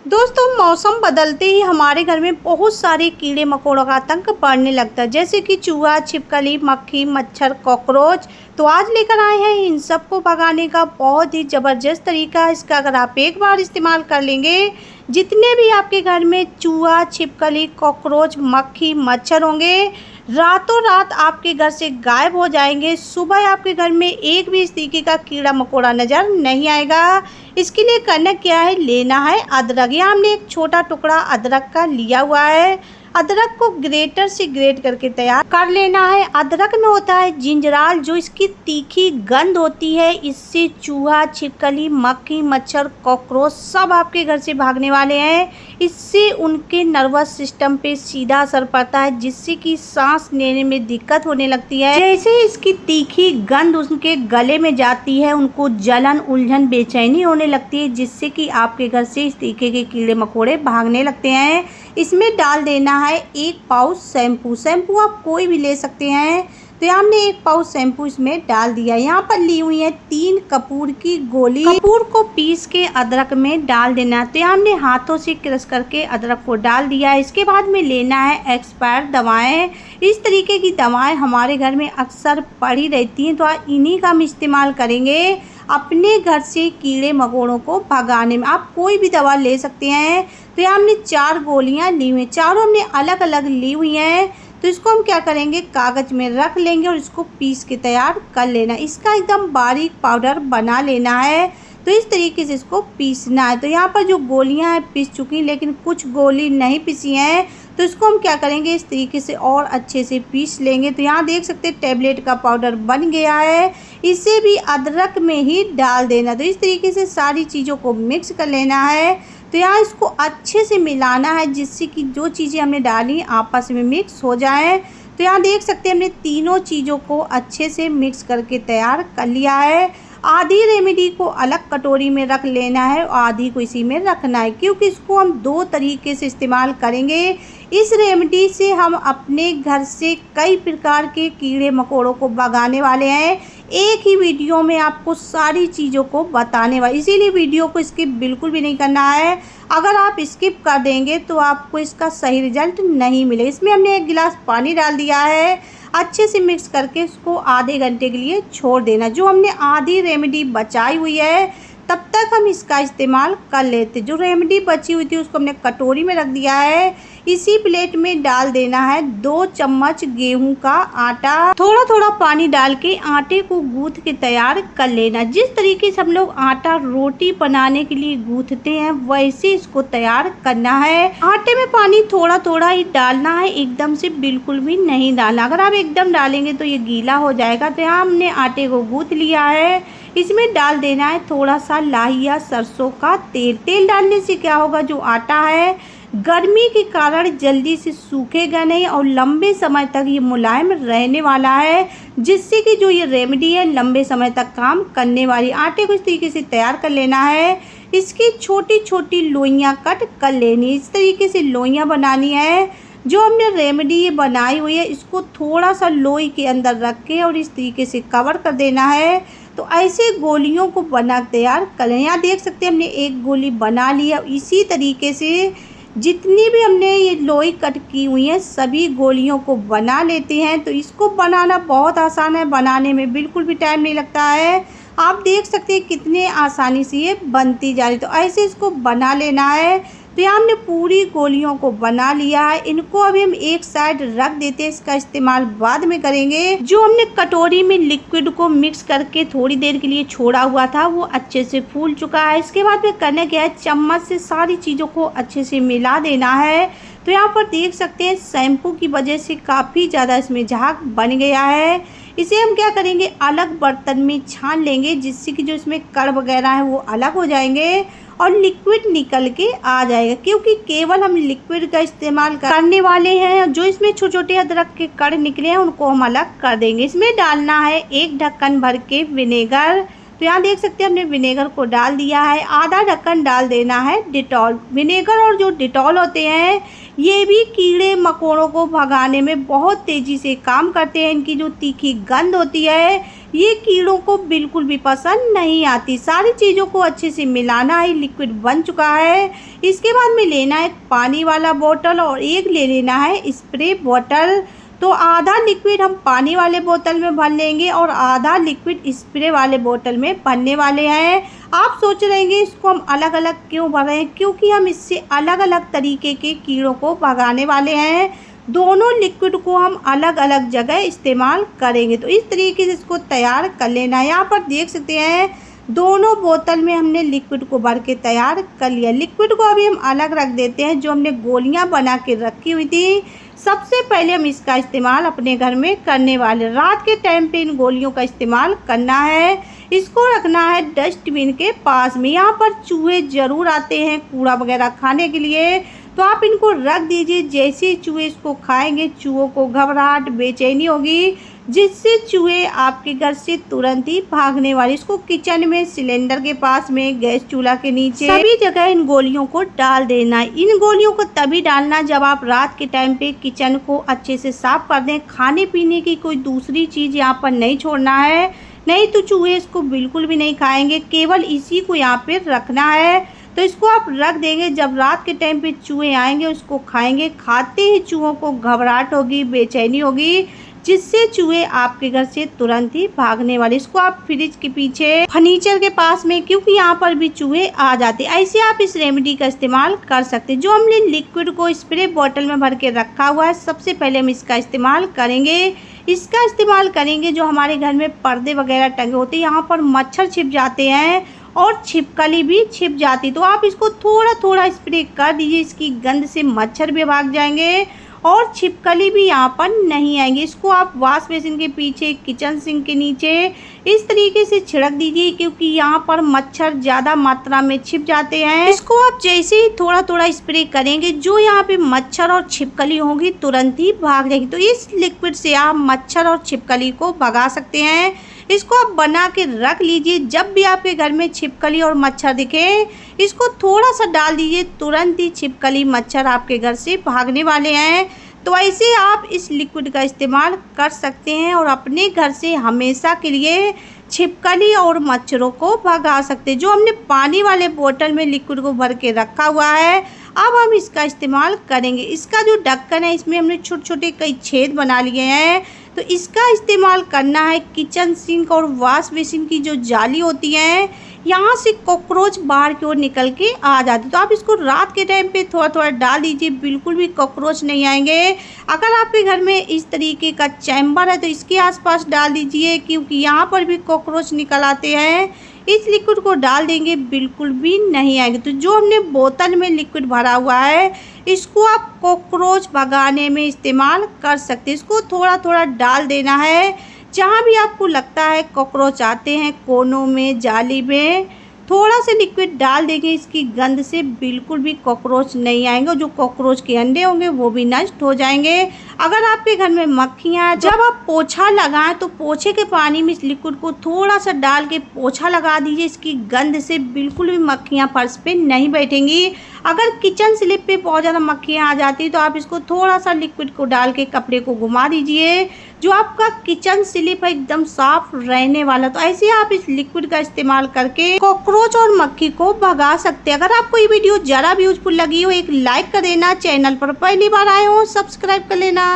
दोस्तों, मौसम बदलते ही हमारे घर में बहुत सारे कीड़े मकोड़ों का आतंक बढ़ने लगता है, जैसे कि चूहा, छिपकली, मक्खी, मच्छर, कॉकरोच। तो आज लेकर आए हैं इन सबको भगाने का बहुत ही ज़बरदस्त तरीका। इसका अगर आप एक बार इस्तेमाल कर लेंगे, जितने भी आपके घर में चूहा, छिपकली, कॉकरोच, मक्खी, मच्छर होंगे, रातों रात आपके घर से गायब हो जाएंगे। सुबह आपके घर में एक भी इस तरीके का कीड़ा मकोड़ा नज़र नहीं आएगा। इसके लिए करना क्या है, लेना है अदरक। यहाँ हमने एक छोटा टुकड़ा अदरक का लिया हुआ है। अदरक को ग्रेटर से ग्रेट करके तैयार कर लेना है। अदरक में होता है जिंजराल, जो इसकी तीखी गंध होती है, इससे चूहा, छिपकली, मक्खी, मच्छर, कॉकरोच सब आपके घर से भागने वाले हैं। इससे उनके नर्वस सिस्टम पे सीधा असर पड़ता है, जिससे कि सांस लेने में दिक्कत होने लगती है। जैसे इसकी तीखी गंध उनके गले में जाती है, उनको जलन, उलझन, बेचैनी होने लगती है, जिससे कि आपके घर से इस तरीके के कीड़े मकोड़े भागने लगते हैं। इसमें डाल देना है 1 पाउच शैम्पू। शैम्पू आप कोई भी ले सकते हैं। तो यहाँ हमने 1 पाउच शैम्पू इसमें डाल दिया। यहाँ पर ली हुई है 3 कपूर की गोली। कपूर को पीस के अदरक में डाल देना। तो यहाँ हमने हाथों से क्रश करके अदरक को डाल दिया। इसके बाद में लेना है एक्सपायर दवाएं। इस तरीके की दवाएं हमारे घर में अक्सर पड़ी रहती हैं, तो आज इन्हीं का हम इस्तेमाल करेंगे अपने घर से कीड़े मकोड़ों को भगाने में। आप कोई भी दवा ले सकते हैं। तो यहाँ हमने 4 गोलियां ली हुई हैं, चारों हमने अलग अलग ली हुई हैं। तो इसको हम क्या करेंगे, कागज़ में रख लेंगे और इसको पीस के तैयार कर लेना। इसका एकदम बारीक पाउडर बना लेना है। तो इस तरीके से इसको पीसना है। तो यहाँ पर जो गोलियां हैं पिस चुकी, लेकिन कुछ गोली नहीं पिसी हैं। तो इसको हम क्या करेंगे, इस तरीके से और अच्छे से पीस लेंगे। तो यहाँ देख सकते हैं टैबलेट का पाउडर बन गया है। इसे भी अदरक में ही डाल देना। तो इस तरीके से सारी चीज़ों को मिक्स कर लेना है। तो यहाँ इसको अच्छे से मिलाना है, जिससे कि जो चीज़ें हमने डाली आपस में मिक्स हो जाए। तो यहाँ देख सकते हैं हमने तीनों चीज़ों को अच्छे से मिक्स करके तैयार कर लिया है। आधी रेमेडी को अलग कटोरी में रख लेना है और आधी को इसी में रखना है, क्योंकि इसको हम 2 तरीके से इस्तेमाल करेंगे। इस रेमेडी से हम अपने घर से कई प्रकार के कीड़े मकोड़ों को भगाने वाले हैं। एक ही वीडियो में आपको सारी चीज़ों को बताने वाले, इसीलिए वीडियो को स्किप बिल्कुल भी नहीं करना है। अगर आप स्किप कर देंगे तो आपको इसका सही रिजल्ट नहीं मिलेगा। इसमें हमने 1 गिलास पानी डाल दिया है। अच्छे से मिक्स करके इसको आधे घंटे के लिए छोड़ देना। जो हमने आधी रेमेडी बचाई हुई है, तब तक हम इसका इस्तेमाल कर लेते। जो रेमेडी बची हुई थी उसको हमने कटोरी में रख दिया है। इसी प्लेट में डाल देना है 2 चम्मच गेहूं का आटा। थोड़ा थोड़ा पानी डाल के आटे को गूंथ के तैयार कर लेना। जिस तरीके से हम लोग आटा रोटी बनाने के लिए गूंथते हैं, वैसे इसको तैयार करना है। आटे में पानी थोड़ा थोड़ा ही डालना है, एकदम से बिल्कुल भी नहीं डालना। अगर आप एकदम डालेंगे तो ये गीला हो जाएगा। तो यहाँ हमने आटे को गूंथ लिया है। इसमें डाल देना है थोड़ा सा लाही या सरसों का तेल। तेल डालने से क्या होगा, जो आटा है गर्मी के कारण जल्दी से सूखेगा नहीं और लंबे समय तक ये मुलायम रहने वाला है, जिससे कि जो ये रेमेडी है लंबे समय तक काम करने वाली। आटे को इस तरीके से तैयार कर लेना है। इसकी छोटी छोटी लोइयाँ कट कर लेनी। इस तरीके से लोइयाँ बनानी है। जो हमने रेमेडी ये बनाई हुई है, इसको थोड़ा सा लोई के अंदर रख के और इस तरीके से कवर कर देना है। तो ऐसे गोलियों को बना तैयार करें। यहाँ देख सकते हैं हमने 1 गोली बना लिया। इसी तरीके से जितनी भी हमने ये लोई कट की हुई है, सभी गोलियों को बना लेते हैं। तो इसको बनाना बहुत आसान है, बनाने में बिल्कुल भी टाइम नहीं लगता है। आप देख सकते हैं कितने आसानी से ये बनती जा रही। तो ऐसे इसको बना लेना है। तो यहाँ हमने पूरी गोलियों को बना लिया है। इनको अभी हम एक साइड रख देते हैं, इसका इस्तेमाल बाद में करेंगे। जो हमने कटोरी में लिक्विड को मिक्स करके थोड़ी देर के लिए छोड़ा हुआ था, वो अच्छे से फूल चुका है। इसके बाद में करना क्या है, चम्मच से सारी चीज़ों को अच्छे से मिला देना है। तो यहाँ पर देख सकते हैं शैम्पू की वजह से काफ़ी ज़्यादा इसमें झाग बन गया है। इसे हम क्या करेंगे, अलग बर्तन में छान लेंगे, जिससे कि जो इसमें कण वगैरह है वो अलग हो जाएंगे और लिक्विड निकल के आ जाएगा। क्योंकि केवल हम लिक्विड का इस्तेमाल करने वाले हैं। जो इसमें छोटे छोटे अदरक के कण निकले हैं उनको हम अलग कर देंगे। इसमें डालना है 1 ढक्कन भर के विनेगर। तो यहाँ देख सकते हैं हमने विनेगर को डाल दिया है। आधा ढक्कन डाल देना है डिटॉल। विनेगर और जो डिटॉल होते हैं ये भी कीड़े मकोड़ों को भगाने में बहुत तेज़ी से काम करते हैं। इनकी जो तीखी गंध होती है ये कीड़ों को बिल्कुल भी पसंद नहीं आती। सारी चीज़ों को अच्छे से मिलाना है। लिक्विड बन चुका है। इसके बाद में लेना है पानी वाला बोतल और एक ले लेना है स्प्रे बोतल। तो आधा लिक्विड हम पानी वाले बोतल में भर लेंगे और आधा लिक्विड स्प्रे वाले बोतल में भरने वाले हैं। आप सोच रहे हैं इसको हम अलग अलग क्यों भर रहे हैं, क्योंकि हम इससे अलग अलग तरीके के कीड़ों को भगाने वाले हैं। दोनों लिक्विड को हम अलग अलग जगह इस्तेमाल करेंगे। तो इस तरीके से इसको तैयार कर लेना है। यहाँ पर देख सकते हैं दोनों बोतल में हमने लिक्विड को भर के तैयार कर लिया। लिक्विड को अभी हम अलग रख देते हैं। जो हमने गोलियां बना के रखी हुई थी, सबसे पहले हम इसका इस्तेमाल अपने घर में करने वाले। रात के टाइम पे इन गोलियों का इस्तेमाल करना है। इसको रखना है डस्टबिन के पास में। यहाँ पर चूहे ज़रूर आते हैं कूड़ा वगैरह खाने के लिए, तो आप इनको रख दीजिए। जैसे ही चूहे इसको खाएंगे चूहों को घबराहट बेचैनी होगी, जिससे चूहे आपके घर से तुरंत ही भागने वाले। इसको किचन में, सिलेंडर के पास में, गैस चूल्हा के नीचे, सभी जगह इन गोलियों को डाल देना है। इन गोलियों को तभी डालना जब आप रात के टाइम पे किचन को अच्छे से साफ कर दें। खाने पीने की कोई दूसरी चीज़ यहाँ पर नहीं छोड़ना है, नहीं तो चूहे इसको बिल्कुल भी नहीं खाएंगे। केवल इसी को यहाँ पे रखना है। तो इसको आप रख देंगे। जब रात के टाइम पे चूहे आएंगे उसको खाएंगे। खाते ही चूहों को घबराहट होगी, बेचैनी होगी, जिससे चूहे आपके घर से तुरंत ही भागने वाले। इसको आप फ्रिज के पीछे, फर्नीचर के पास में, क्योंकि यहाँ पर भी चूहे आ जाते हैं। ऐसे आप इस रेमेडी का इस्तेमाल कर सकते हैं। जो हमने लिक्विड को स्प्रे बॉटल में भर के रखा हुआ है, सबसे पहले हम इसका इस्तेमाल करेंगे। इसका इस्तेमाल करेंगे जो हमारे घर में पर्दे वगैरह टंगे होते हैं, यहाँ पर मच्छर छिप जाते हैं और छिपकली भी छिप जाती। तो आप इसको थोड़ा थोड़ा स्प्रे कर दीजिए। इसकी गंध से मच्छर भी भाग जाएंगे और छिपकली भी यहाँ पर नहीं आएंगे। इसको आप वॉश बेसिन के पीछे, किचन सिंक के नीचे इस तरीके से छिड़क दीजिए, क्योंकि यहाँ पर मच्छर ज़्यादा मात्रा में छिप जाते हैं। इसको आप जैसे ही थोड़ा थोड़ा स्प्रे करेंगे, जो यहाँ पे मच्छर और छिपकली होंगी तुरंत ही भाग जाएगी। तो इस लिक्विड से आप मच्छर और छिपकली को भगा सकते हैं। इसको आप बना के रख लीजिए। जब भी आपके घर में छिपकली और मच्छर दिखे, इसको थोड़ा सा डाल दीजिए, तुरंत ही छिपकली मच्छर आपके घर से भागने वाले हैं। तो ऐसे आप इस लिक्विड का इस्तेमाल कर सकते हैं और अपने घर से हमेशा के लिए छिपकली और मच्छरों को भगा सकते हैं। जो हमने पानी वाले बोतल में लिक्विड को भर के रखा हुआ है, अब हम इसका इस्तेमाल करेंगे। इसका जो ढक्कन है, इसमें हमने छोटे छोटे कई छेद बना लिए हैं। तो इसका इस्तेमाल करना है किचन सिंक और वॉश बेसिन की जो जाली होती है, यहाँ से कॉकरोच बाहर की ओर निकल के आ जाते। तो आप इसको रात के टाइम पे थोड़ा थोड़ा डाल दीजिए, बिल्कुल भी कॉकरोच नहीं आएंगे। अगर आपके घर में इस तरीके का चैम्बर है तो इसके आसपास डाल दीजिए, क्योंकि यहाँ पर भी कॉकरोच निकल आते हैं। इस लिक्विड को डाल देंगे, बिल्कुल भी नहीं आएंगे। तो जो हमने बोतल में लिक्विड भरा हुआ है, इसको आप कॉकरोच भगाने में इस्तेमाल कर सकते हैं। इसको थोड़ा थोड़ा डाल देना है। जहाँ भी आपको लगता है कॉकरोच आते हैं, कोनों में, जाली में, थोड़ा सा लिक्विड डाल देंगे। इसकी गंध से बिल्कुल भी कॉकरोच नहीं आएंगे। जो कॉकरोच के अंडे होंगे वो भी नष्ट हो जाएंगे। अगर आपके घर में मक्खियाँ, जब आप पोछा लगाएं तो पोछे के पानी में इस लिक्विड को थोड़ा सा डाल के पोछा लगा दीजिए। इसकी गंध से बिल्कुल भी मक्खियाँ फर्श पे नहीं बैठेंगी। अगर किचन स्लिप पे बहुत ज़्यादा मक्खियाँ आ जाती तो आप इसको थोड़ा सा लिक्विड को डाल के कपड़े को घुमा दीजिए, जो आपका किचन स्लिप है एकदम साफ रहने वाला। तो ऐसे आप इस लिक्विड का इस्तेमाल करके कॉकरोच और मक्खी को भगा सकते हैं। अगर आपको ये वीडियो जरा भी यूजफुल लगी हो, एक लाइक कर देना। चैनल पर पहली बार आए हो, सब्सक्राइब कर लेना।